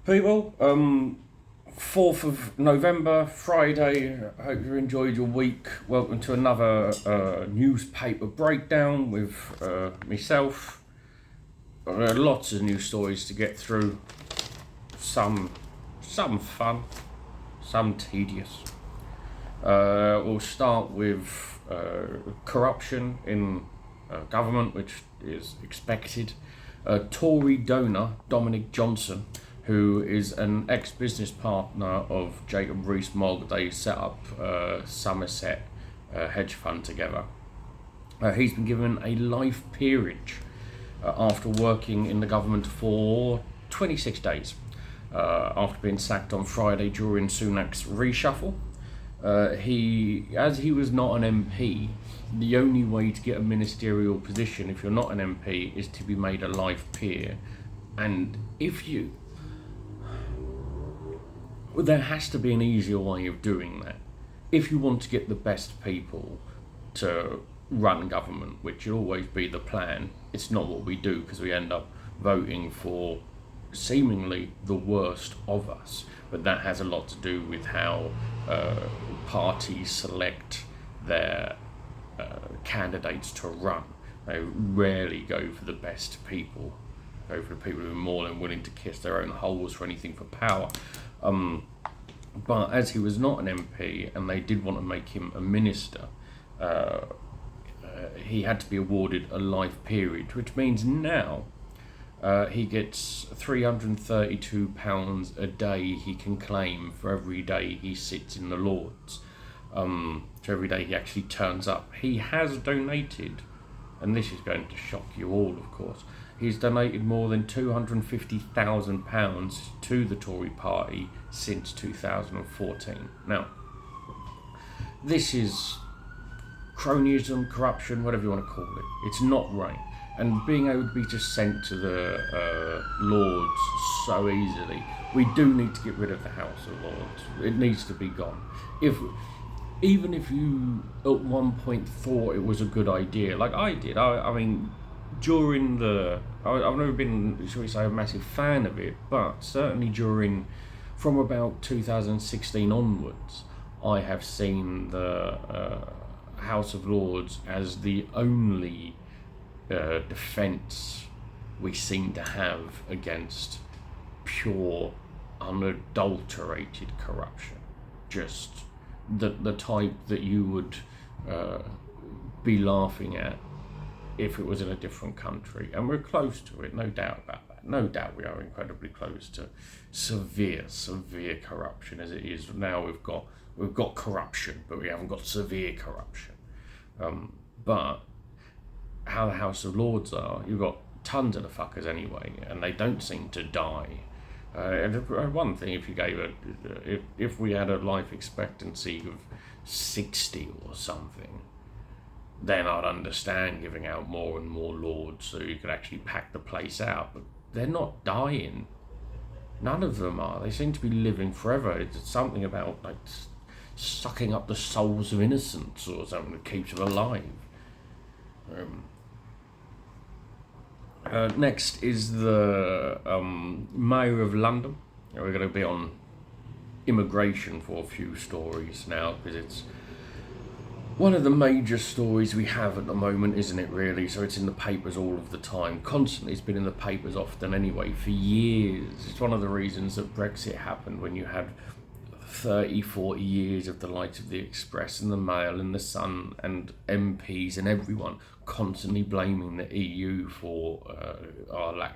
People, 4th of November, Friday. I hope you enjoyed your week. Welcome to another newspaper breakdown with myself. Lots of news stories to get through. Some fun, some tedious. We'll start with corruption in government, which is expected. Tory donor Dominic Johnson, who is an ex-business partner of Jacob Rees-Mogg. They set up Somerset hedge fund together. He's been given a life peerage after working in the government for 26 days after being sacked on Friday during Sunak's reshuffle. As he was not an MP, the only way to get a ministerial position if you're not an MP is to be made a life peer. And there has to be an easier way of doing that. If you want to get the best people to run government, which will always be the plan, it's not what we do because we end up voting for seemingly the worst of us. But that has a lot to do with how parties select their candidates to run. They rarely go for the best people. Go for the people who are more than willing to kiss their own holes for anything for power. But as he was not an MP and they did want to make him a minister, he had to be awarded a life peerage, which means now he gets £332 a day he can claim for every day he sits in the Lords. So every day he actually turns up. He has donated, and this is going to shock you all, of course, he's donated more than £250,000 to the Tory party since 2014. Now, this is cronyism, corruption, whatever you want to call it. It's not right. And being able to be just sent to the Lords so easily, we do need to get rid of the House of Lords. It needs to be gone. Even if you at one point thought it was a good idea, like I did, I mean, during I've never been, shall we say, a massive fan of it, but certainly from about 2016 onwards, I have seen the House of Lords as the only defence we seem to have against pure, unadulterated corruption. Just the type that you would be laughing at if it was in a different country. And we're close to it, no doubt about that. No doubt we are incredibly close to severe corruption as it is. Now we've got corruption, but we haven't got severe corruption. But how the House of Lords are, you've got tons of the fuckers anyway, and they don't seem to die. And one thing, if we had a life expectancy of 60 or something, then I'd understand giving out more and more Lords so you could actually pack the place out. But they're not dying. None of them are. They seem to be living forever. It's something about like sucking up the souls of innocents or something that keeps them alive. Next is the Mayor of London. We're going to be on immigration for a few stories now because it's one of the major stories we have at the moment, isn't it, really? So it's in the papers all of the time. Constantly, it's been in the papers often anyway, for years. It's one of the reasons that Brexit happened, when you had 30, 40 years of the likes of the Express and the Mail and the Sun and MPs and everyone constantly blaming the EU for our lack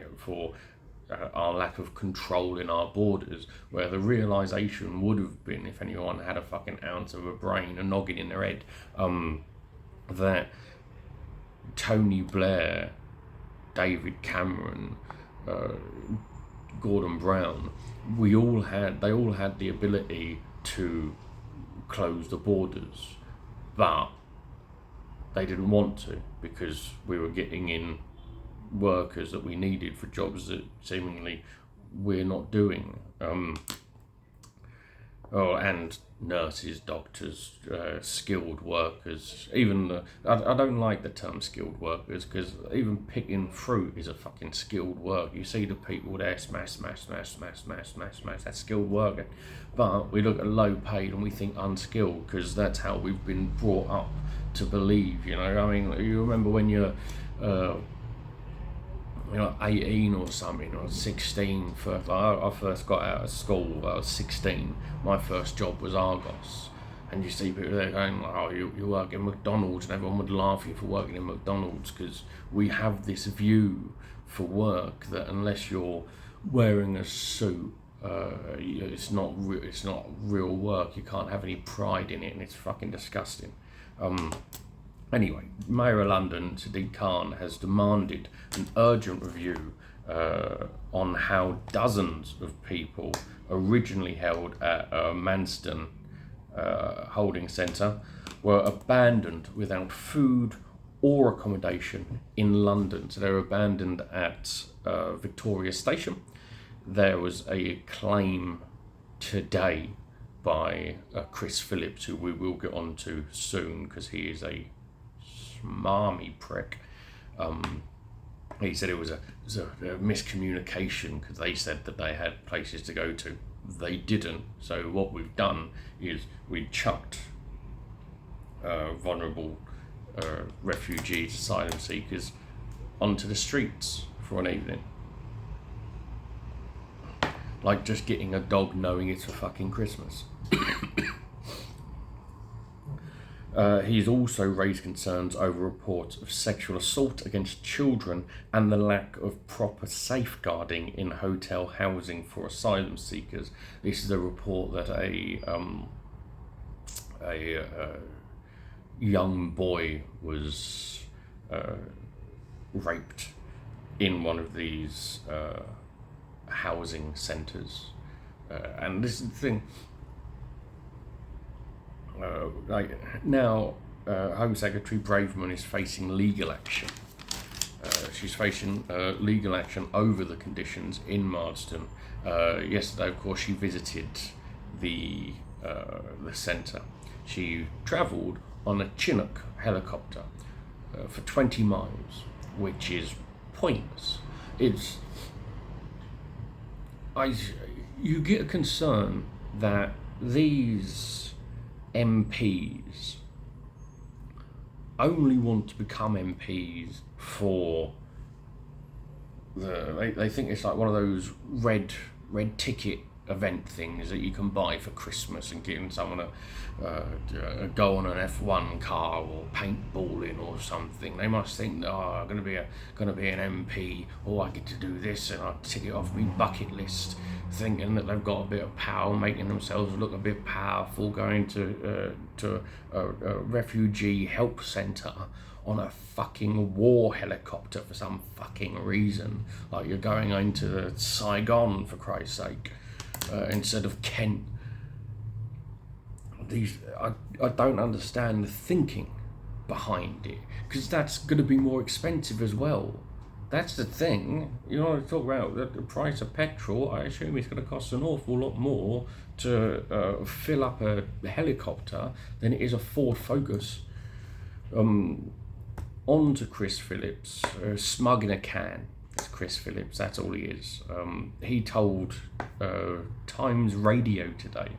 of control in our borders, where the realisation would have been, if anyone had a fucking ounce of a brain, a noggin in their head, that Tony Blair, David Cameron, Gordon Brown, they all had the ability to close the borders, but they didn't want to because we were getting in workers that we needed for jobs that seemingly we're not doing. Oh, and nurses, doctors, skilled workers. Even I don't like the term skilled workers, because even picking fruit is a fucking skilled work. You see the people there smash. That's skilled work. But we look at low paid and we think unskilled, because that's how we've been brought up to believe. I mean, you remember when you're 18 or something, or 16. I first got out of school, I was 16. My first job was Argos. And you see people there going, oh, you work in McDonald's, and everyone would laugh at you for working in McDonald's, because we have this view for work that unless you're wearing a suit, it's not real work. You can't have any pride in it, and it's fucking disgusting. Anyway, Mayor of London, Sadiq Khan, has demanded an urgent review on how dozens of people originally held at Manston holding centre were abandoned without food or accommodation in London. So they were abandoned at Victoria Station. There was a claim today by Chris Phillips, who we will get on to soon, because he is a smarmy prick. He said it was a miscommunication, because they said that they had places to go to. They didn't. So what we've done is we chucked vulnerable refugees, asylum seekers, onto the streets for an evening. Like just getting a dog knowing it's for fucking Christmas. He's also raised concerns over reports of sexual assault against children and the lack of proper safeguarding in hotel housing for asylum seekers. This is a report that a young boy was raped in one of these housing centres. And this is the thing. Now, Home Secretary Braverman is facing legal action. She's facing legal action over the conditions in Marsden. Yesterday, of course, she visited the centre. She travelled on a Chinook helicopter for 20 miles, which is pointless. You get a concern that these MPs only want to become MPs for they think it's like one of those red ticket event things that you can buy for Christmas, and getting someone to go on an F1 car or paintballing or something. They must think that I'm going to be an MP, or I get to do this, and I tick it off my bucket list, thinking that they've got a bit of power, making themselves look a bit powerful, going to a refugee help centre on a fucking war helicopter for some fucking reason, like you're going into Saigon, for Christ's sake, instead of Kent. I don't understand the thinking behind it, because that's going to be more expensive as well. That's the thing. You know, talk about the price of petrol. I assume it's going to cost an awful lot more to fill up a helicopter than it is a Ford Focus. On to Chris Phillips, smug in a can. It's Chris Phillips, that's all he is. He told Times Radio today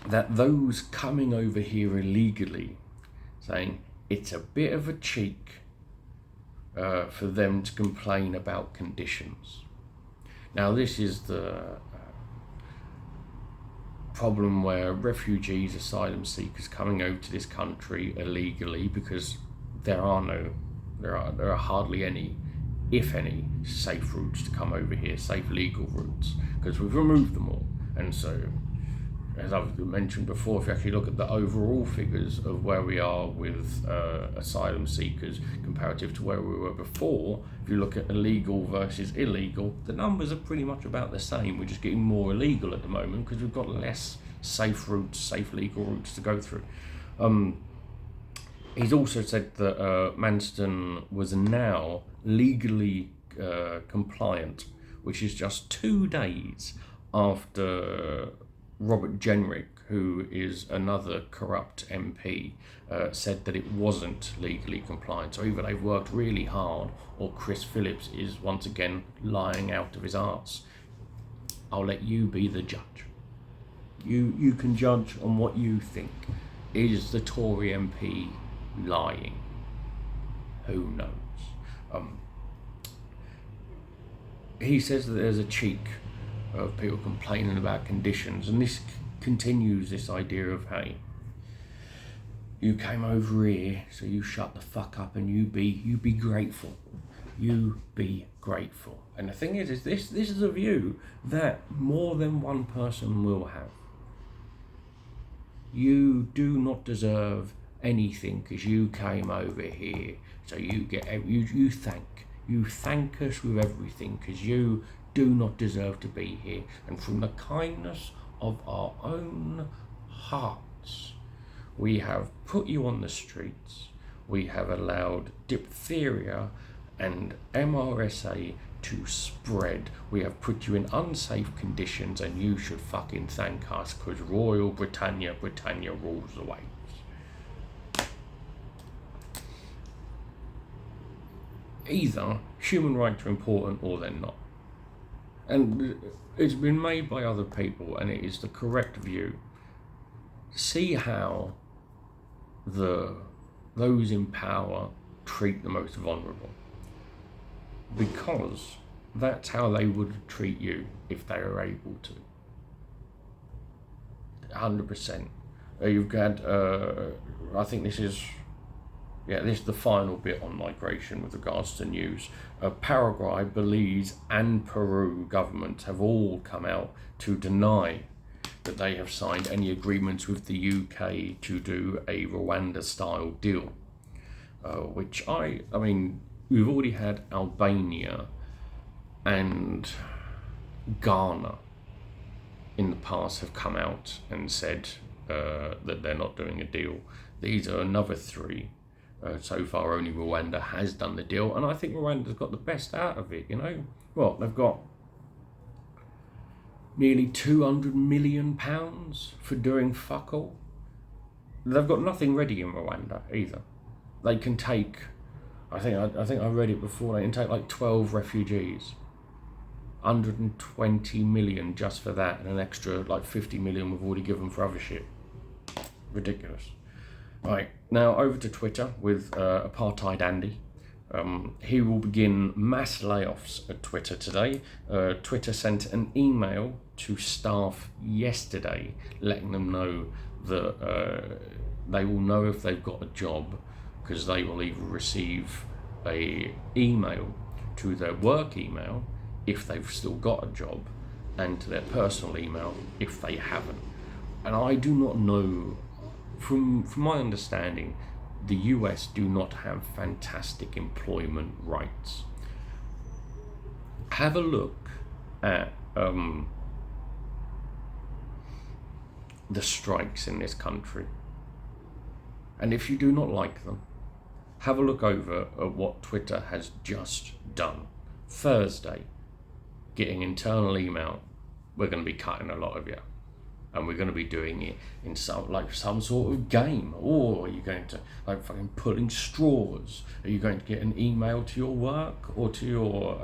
that those coming over here illegally, saying it's a bit of a cheek for them to complain about conditions. Now, this is the problem where refugees, asylum seekers coming over to this country illegally, because there are hardly any, if any, safe routes to come over here, safe legal routes, because we've removed them all. And so, as I've mentioned before, if you actually look at the overall figures of where we are with asylum seekers comparative to where we were before, if you look at illegal versus illegal, the numbers are pretty much about the same. We're just getting more illegal at the moment because we've got less safe routes, safe legal routes to go through. He's also said that Manston was now legally compliant, which is just 2 days after Robert Jenrick, who is another corrupt MP, said that it wasn't legally compliant. So either they've worked really hard or Chris Phillips is once again lying out of his arse. I'll let you be the judge. You can judge on what you think. Is the Tory MP lying? Who knows? He says that there's a cheek of people complaining about conditions, and this continues this idea of, hey, you came over here, so you shut the fuck up and you be grateful. You be grateful. And the thing is this is a view that more than one person will have. You do not deserve anything because you came over here, so you get you thank us with everything because you do not deserve to be here, and from the kindness of our own hearts we have put you on the streets. We have allowed diphtheria and MRSA to spread. We have put you in unsafe conditions, and you should fucking thank us because Royal Britannia rules the waves. Either human rights are important or they're not. And it's been made by other people, and it is the correct view. See how those in power treat the most vulnerable. Because that's how they would treat you if they were able to. 100%. You've got, I think this is the final bit on migration with regards to news. Paraguay, Belize and Peru governments have all come out to deny that they have signed any agreements with the UK to do a Rwanda-style deal. Which I mean, we've already had Albania and Ghana in the past have come out and said that they're not doing a deal. These are another three. So far, only Rwanda has done the deal, and I think Rwanda's got the best out of it. You know, well, they've got nearly £200 million for doing fuck all. They've got nothing ready in Rwanda either. They can take, I think I read it before, they can take like 12 refugees. 120 million just for that, and an extra like 50 million we've already given for other shit. Ridiculous. Right, now over to Twitter with Apartheid Andy. He will begin mass layoffs at Twitter today. Twitter sent an email to staff yesterday letting them know that they will know if they've got a job, because they will either receive a email to their work email if they've still got a job, and to their personal email if they haven't. And I do not know, from my understanding, the US do not have fantastic employment rights. Have a look at the strikes in this country, and if you do not like them, have a look over at what Twitter has just done. Thursday, getting internal email, we're going to be cutting a lot of you, and we're going to be doing it in some sort of game. Or are you going to like fucking pulling straws? Are you going to get an email to your work or to your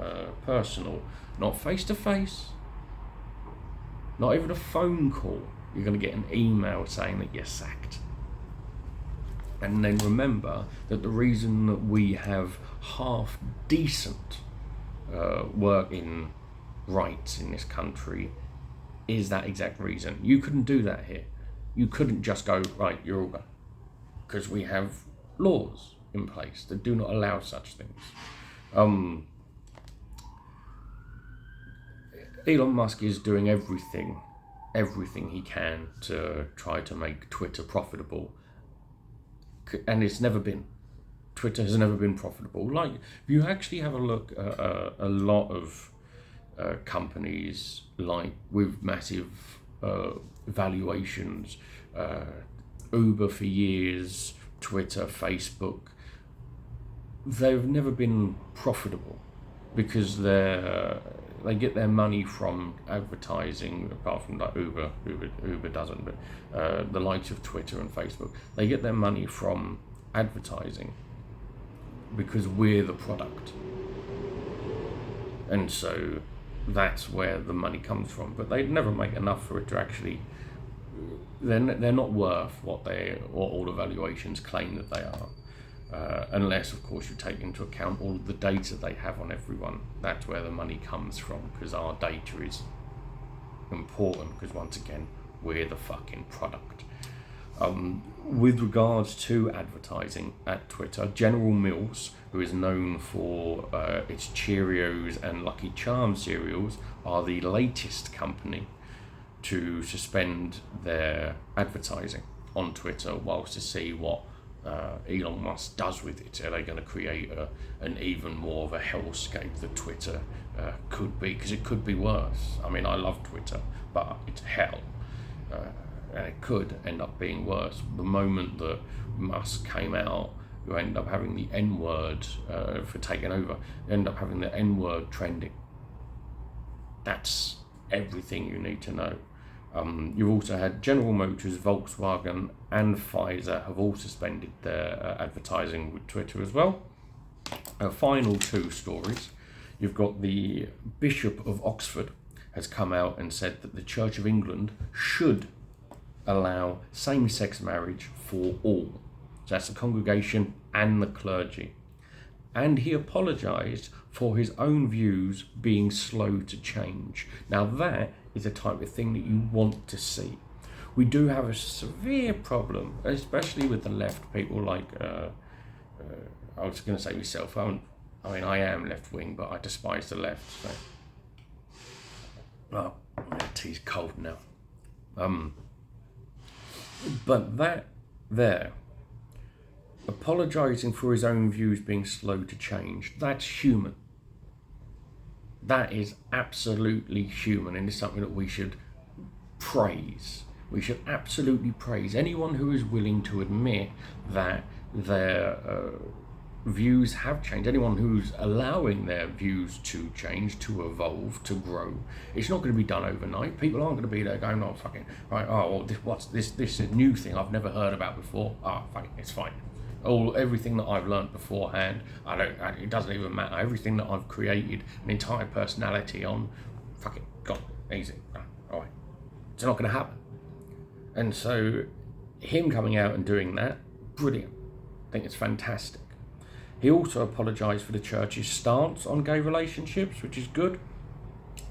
personal, not face to face, not even a phone call? You're going to get an email saying that you're sacked. And then remember that the reason that we have half decent working rights in this country is that exact reason. You couldn't do that here. You couldn't just go, right, you're all gone. Because we have laws in place that do not allow such things. Elon Musk is doing everything he can to try to make Twitter profitable. And it's never been. Twitter has never been profitable. Like, if you actually have a look at a lot of companies like with massive valuations, Uber for years, Twitter, Facebook, they've never been profitable. because they get their money from advertising. Apart from like Uber doesn't, but the likes of Twitter and Facebook, they get their money from advertising because we're the product, and so that's where the money comes from. But they never make enough for it to actually. They're not worth what all the valuations claim that they are, unless of course you take into account all of the data they have on everyone. That's where the money comes from, because our data is important, because once again we're the fucking product. With regards to advertising at Twitter, General Mills, who is known for its Cheerios and Lucky Charms cereals, are the latest company to suspend their advertising on Twitter whilst to see what Elon Musk does with it. Are they going to create an even more of a hellscape that Twitter could be? Because it could be worse. I mean, I love Twitter, but it's hell. And it could end up being worse. The moment that Musk came out, you end up having the N-word for taking over, you end up having the N-word trending. That's everything you need to know. You've also had General Motors, Volkswagen and Pfizer have all suspended their advertising with Twitter as well. Final two stories. You've got the Bishop of Oxford has come out and said that the Church of England should allow same-sex marriage for all. So that's the congregation and the clergy. And he apologised for his own views being slow to change. Now that is the type of thing that you want to see. We do have a severe problem, especially with the left, people like, I was going to say myself, I mean I am left-wing, but I despise the left. So. Well, my tea's cold now. But that there, apologising for his own views being slow to change, that's human. That is absolutely human, and it's something that we should praise. We should absolutely praise anyone who is willing to admit that their views have changed, anyone who's allowing their views to change, to evolve, to grow. It's not going to be done overnight. People aren't going to be there going, oh, fucking, right, oh, well, what's this is a new thing I've never heard about before. Fucking, it's fine. Everything that I've learned beforehand, it doesn't even matter. Everything that I've created an entire personality on, fucking, God, easy. All right. It's not going to happen. And so, him coming out and doing that, brilliant. I think it's fantastic. He also apologised for the church's stance on gay relationships, which is good.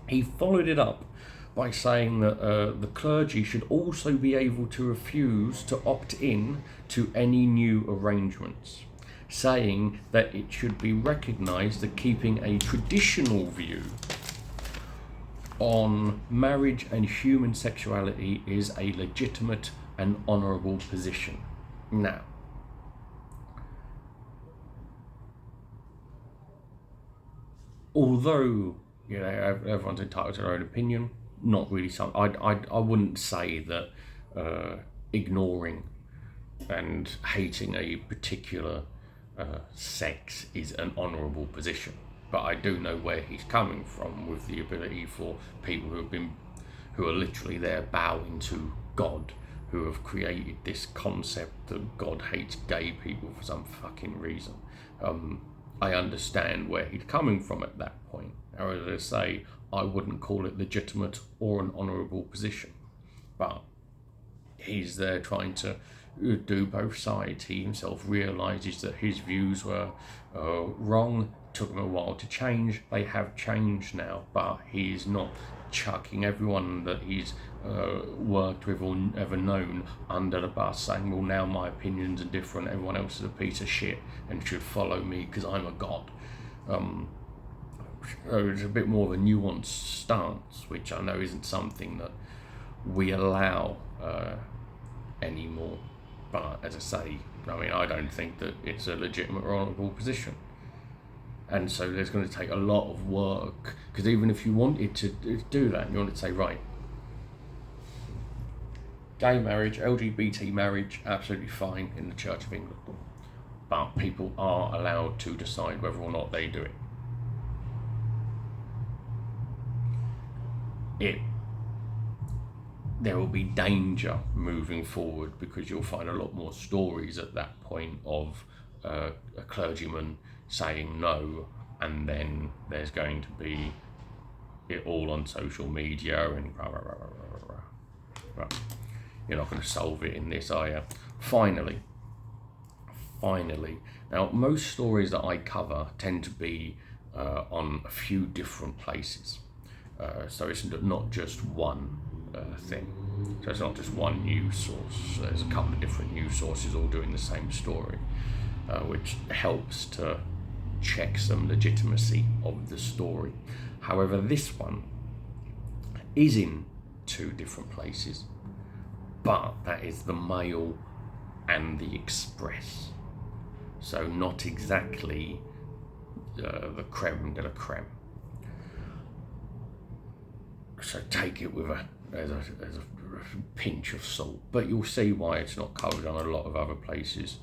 He followed it up by saying that the clergy should also be able to refuse to opt in to any new arrangements, saying that it should be recognised that keeping a traditional view on marriage and human sexuality is a legitimate and honourable position. Now, although everyone's entitled to their own opinion, not really something I wouldn't say that ignoring and hating a particular sex is an honourable position. But I do know where he's coming from with the ability for people who are literally there bowing to God, who have created this concept that God hates gay people for some fucking reason. I understand where he's coming from at that point. As I say, I wouldn't call it legitimate or an honourable position. But he's there trying to do both sides. He himself realises that his views were wrong. Took him a while to change. They have changed now, but he's not chucking everyone that he's worked with or ever known under the bus, saying, well, now my opinions are different, everyone else is a piece of shit and should follow me because I'm a god. It's a bit more of a nuanced stance, which I know isn't something that we allow anymore. But as I say, I don't think that it's a legitimate or honourable position. And so there's going to take a lot of work, because even if you wanted to do that, you want to say, right, gay marriage, LGBT marriage, absolutely fine in the Church of England. But people are allowed to decide whether or not they do it. there will be danger moving forward, because you'll find a lot more stories at that point of a clergyman saying no, and then there's going to be it all on social media and rah, rah, rah, rah, rah, rah. Right. You're not going to solve it in this, are you? Finally, now most stories that I cover tend to be on a few different places, so it's not just one thing. So it's not just one news source. There's a couple of different news sources all doing the same story, which helps to check some legitimacy of the story. However, this one is in two different places, but that is the Mail and the Express. So not exactly the creme de la creme. So take it with as a pinch of salt, but you'll see why it's not covered on a lot of other places,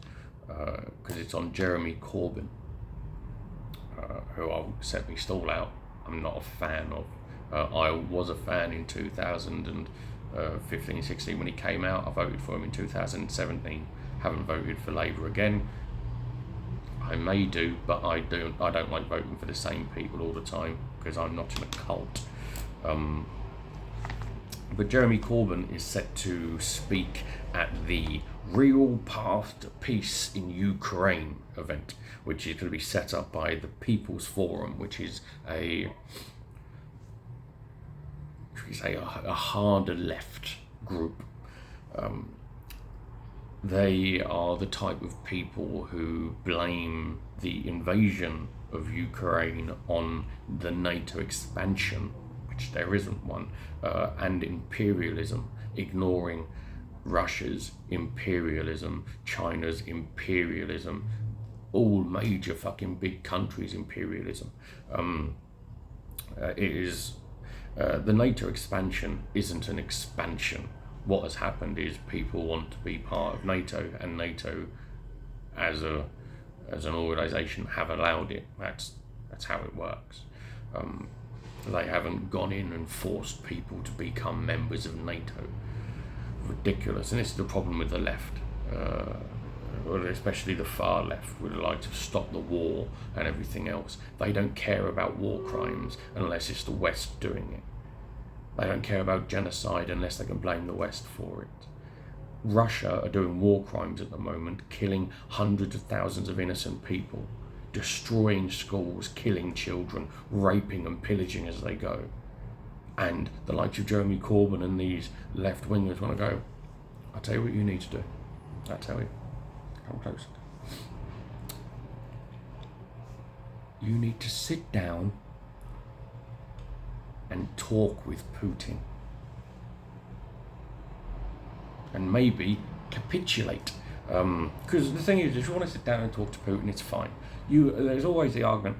because it's on Jeremy Corbyn, who I'll set me stall out. I'm not a fan of. I was a fan in 2015-16 when he came out. I voted for him in 2017. Haven't voted for Labour again. I may do, but I don't like voting for the same people all the time, because I'm not in a cult. But Jeremy Corbyn is set to speak at the Real Path to Peace in Ukraine event, which is going to be set up by the People's Forum, which is a harder left group. They are the type of people who blame the invasion of Ukraine on the NATO expansion, which there isn't one, and imperialism, ignoring Russia's imperialism, China's imperialism, all major fucking big countries' imperialism. The NATO expansion isn't an expansion. What has happened is people want to be part of NATO, and NATO as an organisation have allowed it. That's how it works. They haven't gone in and forced people to become members of NATO. Ridiculous. And this is the problem with the left, especially the far left, would like to stop the war and everything else. They don't care about war crimes unless it's the West doing it. They don't care about genocide unless they can blame the West for it. Russia are doing war crimes at the moment, killing hundreds of thousands of innocent people, destroying schools, killing children, raping and pillaging as they go. And the likes of Jeremy Corbyn and these left-wingers want to go, I'll tell you what you need to do. I'll tell you. Come close. You need to sit down and talk with Putin. And maybe capitulate. Because the thing is, if you want to sit down and talk to Putin, it's fine. There's always the argument,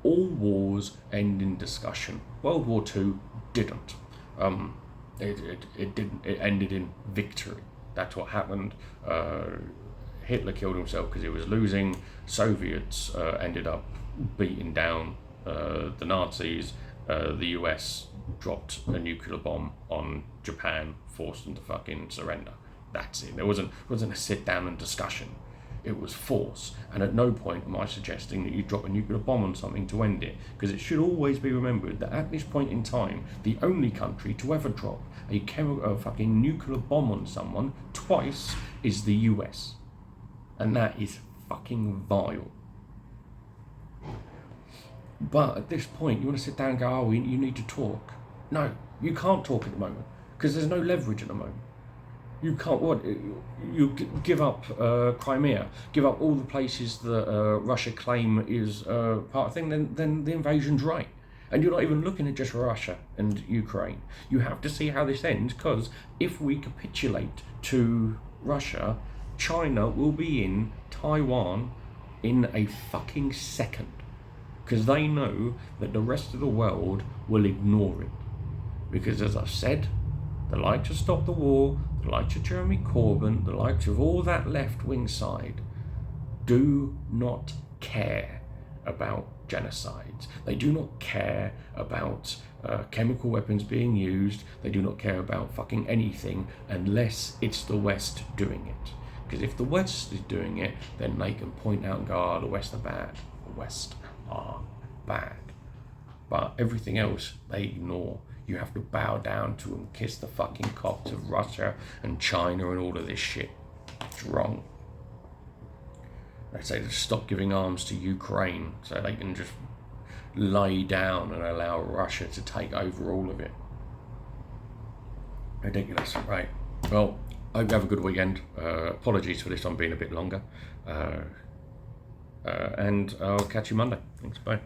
all wars end in discussion. World War II didn't. It didn't. It ended in victory. That's what happened. Hitler killed himself because he was losing. Soviets ended up beating down the Nazis. The US dropped a nuclear bomb on Japan, forced them to fucking surrender. That's it. There wasn't a sit down and discussion. It was force. And at no point am I suggesting that you drop a nuclear bomb on something to end it, because it should always be remembered that at this point in time, the only country to ever drop a fucking nuclear bomb on someone twice is the US. And that is fucking vile. But at this point, you want to sit down and go, oh, you need to talk. No, you can't talk at the moment, because there's no leverage at the moment. You can't, you give up Crimea, give up all the places that Russia claim is part of the thing, then the invasion's right. And you're not even looking at just Russia and Ukraine. You have to see how this ends, because if we capitulate to Russia, China will be in Taiwan in a fucking second. Because they know that the rest of the world will ignore it. Because as I've said, the likes of Stop the War, the likes of Jeremy Corbyn, the likes of all that left-wing side, do not care about genocides. They do not care about chemical weapons being used. They do not care about fucking anything unless it's the West doing it. Because if the West is doing it, then they can point out and go, oh, the West are bad. The West are bad. But everything else, they ignore. You have to bow down to and kiss the fucking cocks of Russia and China and all of this shit. It's wrong. They say to stop giving arms to Ukraine so they can just lay down and allow Russia to take over all of it. Ridiculous, right? Well, I hope you have a good weekend. Apologies for this one being a bit longer. And I'll catch you Monday. Thanks, bye.